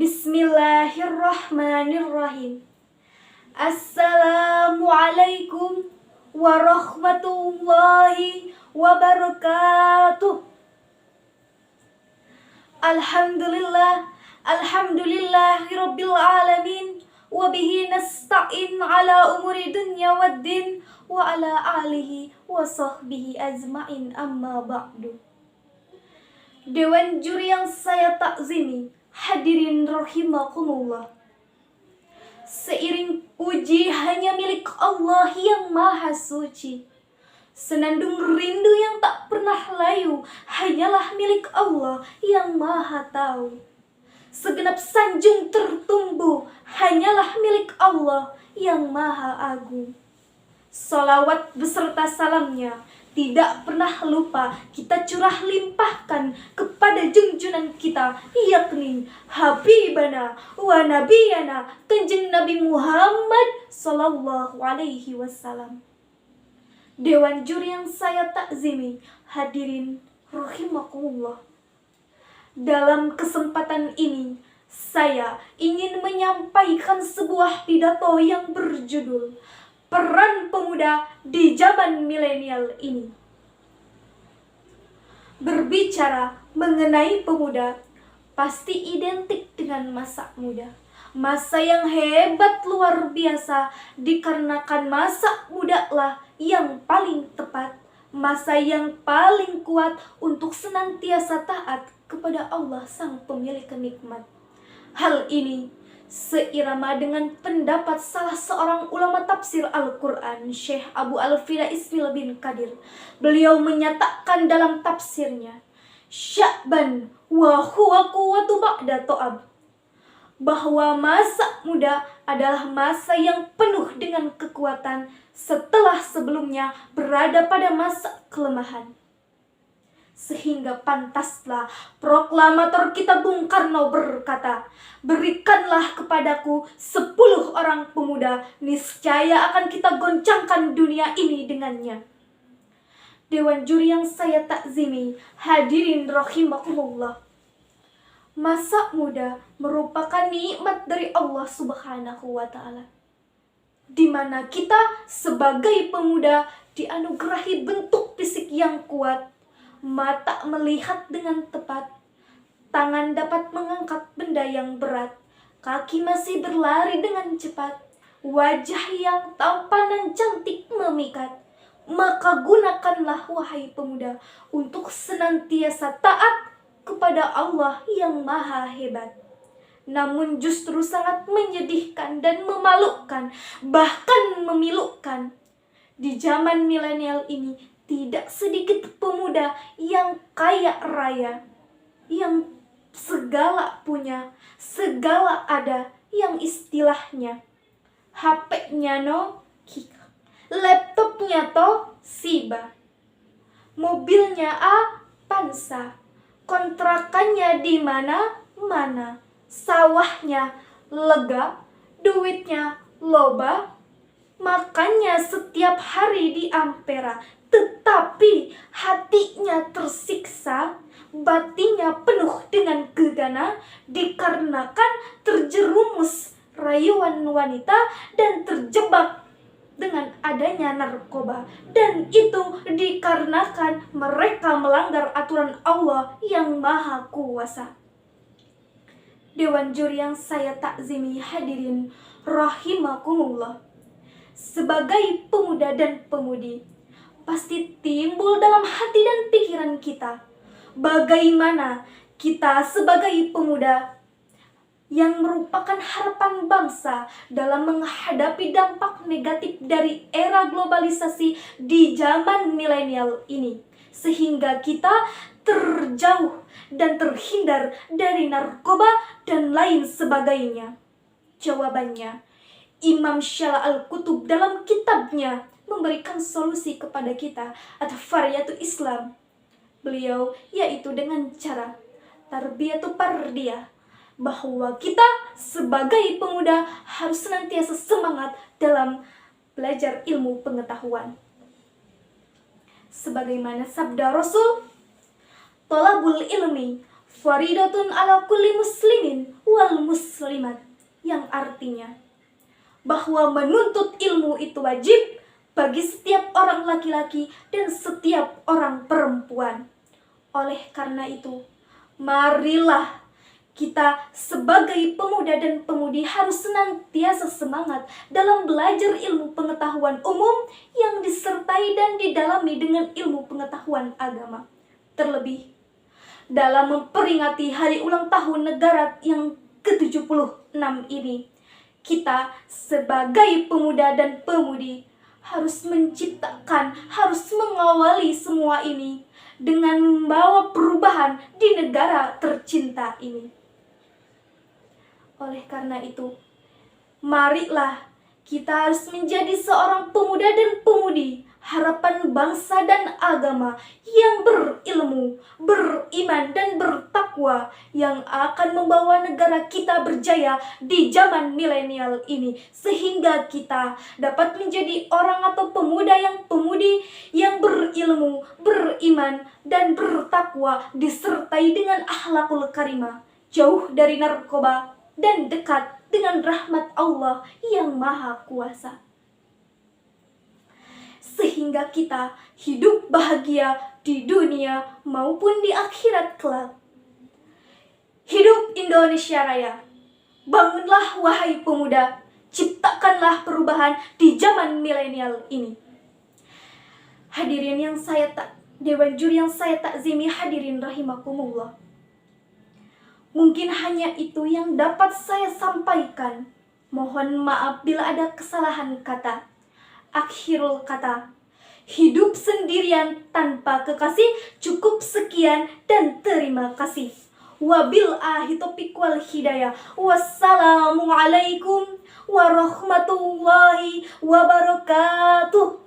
Bismillahirrahmanirrahim. Assalamualaikum warahmatullahi wabarakatuh. Alhamdulillahirabbil alamin. Wabihi nasta'in ala umuri dunya waddin. Wa ala alihi wa sahbihi ajma'in, amma ba'du. Dewan juri yang saya takzimi, hadirin rahimakumullah. Seiring puji hanya milik Allah yang maha suci, senandung rindu yang tak pernah layu hanyalah milik Allah yang maha tahu. Segenap sanjung tertumbuh hanyalah milik Allah yang maha agung. Salawat beserta salamnya tidak pernah lupa kita curah limpahkan kepada junjungan kita, yakni Habibana wa Nabiyana Kanjeng Nabi Muhammad sallallahu alaihi wasallam. Dewan juri yang saya takzimi, hadirin rahimakumullah. Dalam kesempatan ini, saya ingin menyampaikan sebuah pidato yang berjudul Peran Pemuda di Zaman Milenial ini. Berbicara mengenai pemuda, pasti identik dengan masa muda. Masa yang hebat luar biasa, dikarenakan masa muda lah yang paling tepat. Masa yang paling kuat untuk senantiasa taat kepada Allah Sang Pemilik Nikmat. Hal ini seirama dengan pendapat salah seorang ulama tafsir Al-Quran, Syekh Abu Al-Fida Ismail bin Qadir. Beliau menyatakan dalam tafsirnya, Sya'ban wa huwa quwwatu ba'da ta'ab, bahwa masa muda adalah masa yang penuh dengan kekuatan setelah sebelumnya berada pada masa kelemahan. Sehingga pantaslah proklamator kita Bung Karno berkata, berikanlah kepadaku 10 orang pemuda, niscaya akan kita goncangkan dunia ini dengannya. Dewan juri yang saya takzimi, hadirin rahimakumullah. Masa muda merupakan nikmat dari Allah Subhanahu wa ta'ala, di mana kita sebagai pemuda dianugerahi bentuk fisik yang kuat, mata melihat dengan tepat, tangan dapat mengangkat benda yang berat, kaki masih berlari dengan cepat, wajah yang tampan dan cantik memikat. Maka gunakanlah wahai pemuda untuk senantiasa taat kepada Allah yang maha hebat. Namun justru sangat menyedihkan dan memalukan, bahkan memilukan, di zaman milenial ini tidak sedikit pemuda yang kaya raya, yang segala punya, segala ada, yang istilahnya HP-nya no kika, laptopnya to Siba, mobilnya Avanza, kontrakannya di mana-mana, sawahnya lega, duitnya loba, makannya setiap hari di Ampera, tetapi hatinya tersiksa, batinnya penuh dengan gegana, dikarenakan terjerumus rayuan wanita dan terjebak dengan adanya narkoba. Dan itu dikarenakan mereka melanggar aturan Allah yang maha kuasa. Dewan juri yang saya takzimi, hadirin rahimakumullah. Sebagai pemuda dan pemudi, pasti timbul dalam hati dan pikiran kita, bagaimana kita sebagai pemuda yang merupakan harapan bangsa dalam menghadapi dampak negatif dari era globalisasi di zaman milenial ini, sehingga kita terjauh dan terhindar dari narkoba dan lain sebagainya. Jawabannya, Imam Syala Al-Qutub dalam kitabnya memberikan solusi kepada kita atau Variatul Islam. Beliau yaitu dengan cara tarbiyatu fardiyah, bahwa kita sebagai pemuda harus senantiasa semangat dalam belajar ilmu pengetahuan. Sebagaimana sabda Rasul, "Thalabul ilmi faridatun ala kulli muslimin wal muslimat, yang artinya bahwa menuntut ilmu itu wajib bagi setiap orang laki-laki dan setiap orang perempuan. Oleh karena itu, marilah kita sebagai pemuda dan pemudi harus senantiasa semangat dalam belajar ilmu pengetahuan umum yang disertai dan didalami dengan ilmu pengetahuan agama. Terlebih, dalam memperingati hari ulang tahun negara yang ke-76 ini, kita sebagai pemuda dan pemudi harus menciptakan, harus mengawali semua ini dengan membawa perubahan di negara tercinta ini. Oleh karena itu, marilah kita harus menjadi seorang pemuda dan pemudi harapan bangsa dan agama yang berilmu, beriman, dan bertakwa yang akan membawa negara kita berjaya di zaman milenial ini, sehingga kita dapat menjadi orang atau pemuda yang pemudi yang berilmu, beriman, dan bertakwa disertai dengan akhlakul karimah, jauh dari narkoba dan dekat dengan rahmat Allah yang Maha Kuasa, sehingga kita hidup bahagia di dunia maupun di akhirat kelak. Hidup Indonesia Raya. Bangunlah wahai pemuda, ciptakanlah perubahan di zaman milenial ini. Hadirin yang Dewan Juri yang saya takzimi, hadirin rahimakumullah. Mungkin hanya itu yang dapat saya sampaikan. Mohon maaf bila ada kesalahan kata. Akhirul kata, hidup sendirian tanpa kekasih cukup sekian dan terima kasih. Wabillahi taufiq wal hidayah. Wassalamualaikum warahmatullahi wabarakatuh.